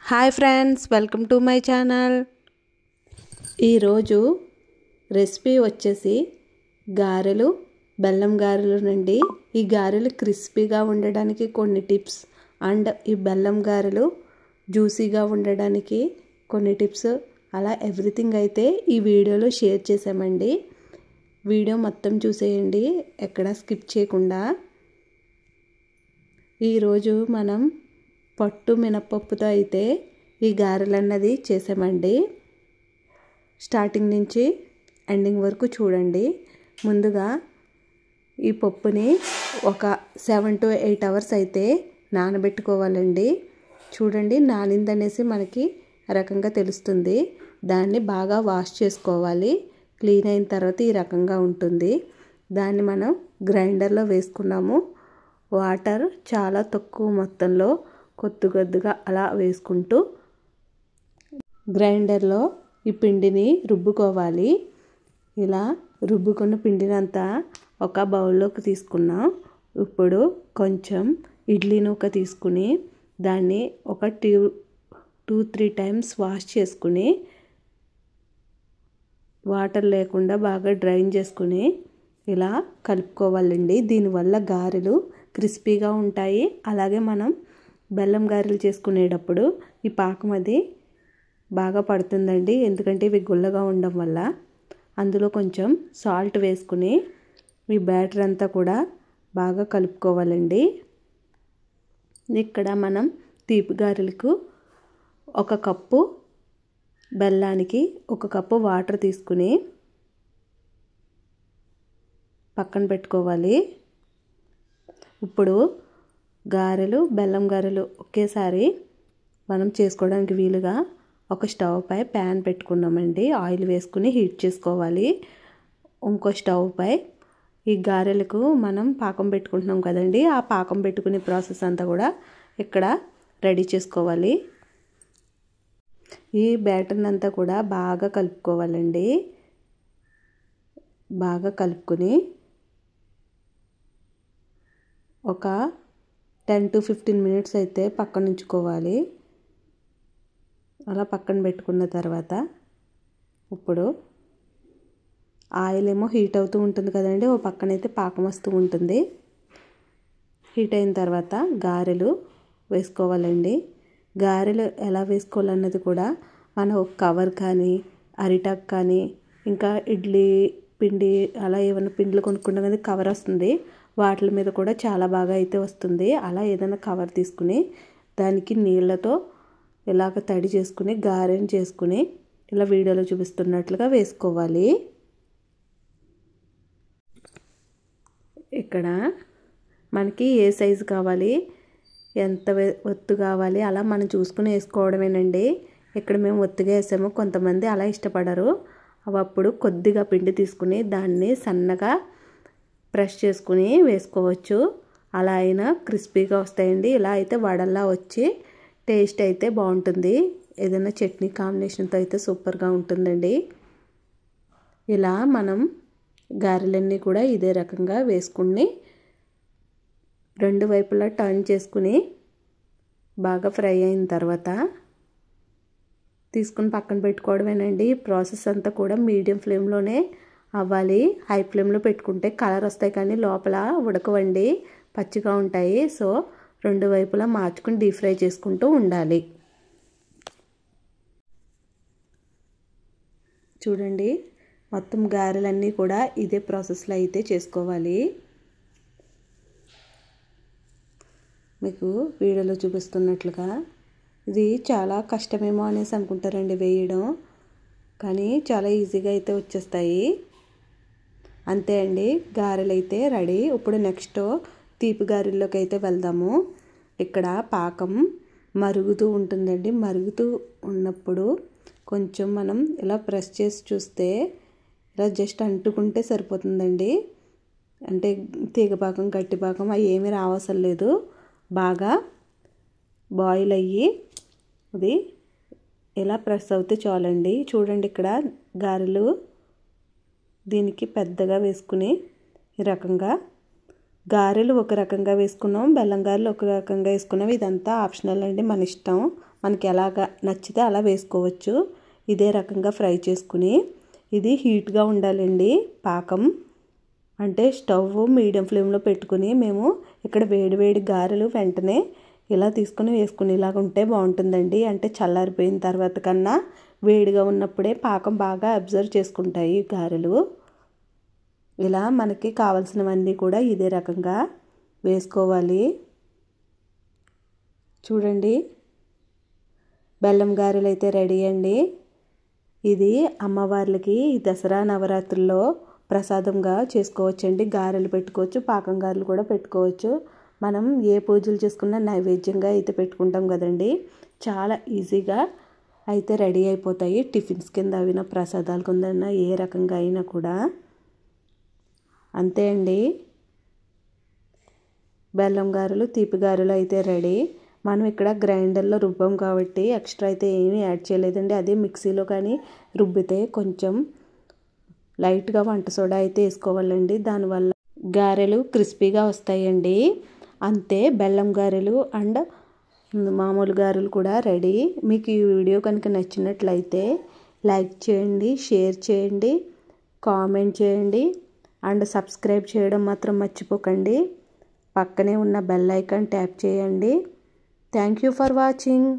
Hi friends, welcome to my channel. ఈరోజు recipe వచ్చేసి గారెలు, బెల్లం గారెలు నండి. ఈ గారెలు క్రిస్పీగా ఉండడానికి కొన్ని టిప్స్ అండ్ ఈ బెల్లం గారెలు జ్యూసీగా ఉండడానికి కొన్ని టిప్స్, అలా ఎవ్రీథింగ్ అయితే ఈ వీడియోలో షేర్ చేసామండి. వీడియో మొత్తం చూసేయండి, ఎక్కడ స్కిప్ చేయకుండా. ఈరోజు మనం పట్టు మినపప్పుతో అయితే ఈ గారెలు అన్నది చేసామండి. స్టార్టింగ్ నుంచి ఎండింగ్ వరకు చూడండి. ముందుగా ఈ పప్పుని ఒక 7 to 8 hours అయితే నానబెట్టుకోవాలండి. చూడండి, నానిందనేసి మనకి రకంగా తెలుస్తుంది. దాన్ని బాగా వాష్ చేసుకోవాలి. క్లీన్ అయిన తర్వాత ఈ రకంగా ఉంటుంది. దాన్ని మనం గ్రైండర్లో వేసుకున్నాము. వాటర్ చాలా తక్కువ మొత్తంలో కొద్దిగా అలా వేసుకుంటూ గ్రైండర్లో ఈ పిండిని రుబ్బుకోవాలి. ఇలా రుబ్బుకున్న పిండిని అంతా ఒక బౌల్లోకి తీసుకున్నాం. ఇప్పుడు కొంచెం ఇడ్లీ నూక తీసుకుని దాన్ని ఒక 2-3 times వాష్ చేసుకుని వాటర్ లేకుండా బాగా డ్రైన్ చేసుకుని ఇలా కలుపుకోవాలండి. దీనివల్ల గారెలు క్రిస్పీగా ఉంటాయి. అలాగే మనం బెల్లం గారెలు చేసుకునేటప్పుడు ఈ పాకం అది బాగా పడుతుందండి. ఎందుకంటే ఇవి గుల్లగా ఉండడం వల్ల. అందులో కొంచెం సాల్ట్ వేసుకుని ఈ బ్యాటర్ అంతా కూడా బాగా కలుపుకోవాలండి. ఇక్కడ మనం తీపి గారెలకు 1 కప్పు బెల్లానికి 1 కప్పు వాటర్ తీసుకుని పక్కన పెట్టుకోవాలి. ఇప్పుడు గారెలు, బెల్లం గారెలు ఒకేసారి మనం చేసుకోవడానికి వీలుగా ఒక స్టవ్ పై ప్యాన్ పెట్టుకున్నామండి. ఆయిల్ వేసుకుని హీట్ చేసుకోవాలి. ఇంకో స్టవ్ పై ఈ గారెలకు మనం పాకం పెట్టుకుంటున్నాం కదండి, ఆ పాకం పెట్టుకునే ప్రాసెస్ అంతా కూడా ఇక్కడ రెడీ చేసుకోవాలి. ఈ బ్యాటర్ని అంతా కూడా బాగా కలుపుకోవాలండి. బాగా కలుపుకొని ఒక 10 to 15 minutes అయితే పక్కన ఉంచుకోవాలి. అలా పక్కన పెట్టుకున్న తర్వాత ఇప్పుడు ఆయిల్ ఏమో హీట్ అవుతూ ఉంటుంది కదండి, ఓ పక్కనైతే పాకం వస్తూ ఉంటుంది. హీట్ అయిన తర్వాత గారెలు వేసుకోవాలండి. గారెలు ఎలా వేసుకోవాలన్నది కూడా మనం ఒక కవర్ కానీ, అరిటాక్ కానీ, ఇంకా ఇడ్లీ పిండి అలా ఏమైనా పిండిలు కొనుక్కుంటాం కదా, కవర్ వస్తుంది, వాటి మీద కూడా చాలా బాగా అయితే వస్తుంది. అలా ఏదైనా కవర్ తీసుకుని దానికి నీళ్ళతో ఇలాగ తడి చేసుకుని గారెని చేసుకుని ఇలా వీడియోలో చూపిస్తున్నట్లుగా వేసుకోవాలి. ఇక్కడ మనకి ఏ సైజు కావాలి, ఎంత ఒత్తు కావాలి అలా మనం చూసుకుని వేసుకోవడమేనండి. ఇక్కడ మేము ఒత్తుగా వేసాము, కొంతమంది అలా ఇష్టపడరు. అప్పుడు కొద్దిగా పిండి తీసుకుని దాన్ని సన్నగా ప్రెస్ చేసుకుని వేసుకోవచ్చు. అలా అయినా క్రిస్పీగా వస్తాయండి. ఇలా అయితే వడల్లా వచ్చి టేస్ట్ అయితే బాగుంటుంది. ఏదైనా చట్నీ కాంబినేషన్తో అయితే సూపర్గా ఉంటుందండి. ఇలా మనం గారెలన్నీ కూడా ఇదే రకంగా వేసుకుని 2 వైపులా టర్న్ చేసుకుని బాగా ఫ్రై అయిన తర్వాత తీసుకుని పక్కన పెట్టుకోవడమేనండి. ఈ ప్రాసెస్ అంతా కూడా మీడియం ఫ్లేమ్లోనే అవ్వాలి. హై ఫ్లేమ్లో పెట్టుకుంటే కలర్ వస్తాయి కానీ లోపల ఉడకవండి, పచ్చిగా ఉంటాయి. సో 2 వైపులా మార్చుకుని డీప్ ఫ్రై చేసుకుంటూ ఉండాలి. చూడండి, మొత్తం గారెలన్నీ కూడా ఇదే ప్రాసెస్లో అయితే చేసుకోవాలి. మీకు వీడియోలో చూపిస్తున్నట్లుగా ఇది చాలా కష్టమేమో అనేసి అనుకుంటారండి వేయడం, కానీ చాలా ఈజీగా అయితే వచ్చేస్తాయి. అంతే అండి, గారెలు అయితే రెడీ. ఇప్పుడు నెక్స్ట్ తీపి గారెల్లోకి అయితే వెళ్దాము. ఇక్కడ పాకం మరుగుతూ ఉంటుందండి. మరుగుతూ ఉన్నప్పుడు కొంచెం మనం ఇలా ప్రెస్ చేసి చూస్తే ఇలా జస్ట్ అంటుకుంటే సరిపోతుందండి. అంటే తీగపాకం, గట్టి పాకం అవి ఏమీ రావసరం లేదు. బాగా బాయిల్ అయ్యి ఇది ఇలా ప్రెస్ అవుతే చాలండి. చూడండి, ఇక్కడ గారెలు దీనికి పెద్దగా వేసుకుని ఈ రకంగా గారెలు ఒక రకంగా వేసుకున్నాం, బెల్లం గారెలు ఒక రకంగా వేసుకున్నాం. ఇదంతా ఆప్షనల్ అండి, మన ఇష్టం. మనకి ఎలాగా నచ్చితే అలా వేసుకోవచ్చు. ఇదే రకంగా ఫ్రై చేసుకుని ఇది హీట్గా ఉండాలండి. పాకం అంటే స్టవ్ మీడియం ఫ్లేమ్లో పెట్టుకుని మేము ఇక్కడ వేడి గారెలు వెంటనే ఇలా తీసుకుని వేసుకుని ఇలాగ ఉంటే బాగుంటుందండి. అంటే చల్లారిపోయిన తర్వాత కన్నా వేడిగా ఉన్నప్పుడే పాకం బాగా అబ్జర్వ్ చేసుకుంటాయి గారెలు. ఇలా మనకి కావాల్సినవన్నీ కూడా ఇదే రకంగా వేసుకోవాలి. చూడండి, బెల్లం గారెలు అయితే రెడీ అండి. ఇది అమ్మవార్లకి దసరా నవరాత్రుల్లో ప్రసాదంగా చేసుకోవచ్చండి. గారెలు పెట్టుకోవచ్చు, పాకం గారెలు కూడా పెట్టుకోవచ్చు. మనం ఏ పూజలు చేసుకున్నా నైవేద్యంగా అయితే పెట్టుకుంటాం కదండి. చాలా ఈజీగా అయితే రెడీ అయిపోతాయి. టిఫిన్స్ కింద అయినా ప్రసాదాల కింద ఏ రకంగా అయినా కూడా అంతే అండి. బెల్లం గారెలు, తీపి గారెలు అయితే రెడీ. మనం ఇక్కడ గ్రైండర్లో రుబ్బాం కాబట్టి ఎక్స్ట్రా అయితే ఏమీ యాడ్ చేయలేదండి. అదే మిక్సీలో కానీ రుబ్బితే కొంచెం లైట్గా వంట సోడా అయితే వేసుకోవాలండి. దానివల్ల గారెలు క్రిస్పీగా వస్తాయండి. అంతే, బెల్లం గారెలు అండ్ మామూలు గారెలు కూడా రెడీ. మీకు ఈ వీడియో కనుక నచ్చినట్లయితే లైక్ చేయండి, షేర్ చేయండి, కామెంట్ చేయండి అండ్ సబ్స్క్రైబ్ చేయడం మాత్రం మర్చిపోకండి. పక్కనే ఉన్న బెల్ ఐకాన్ ట్యాప్ చేయండి. Thank you for watching.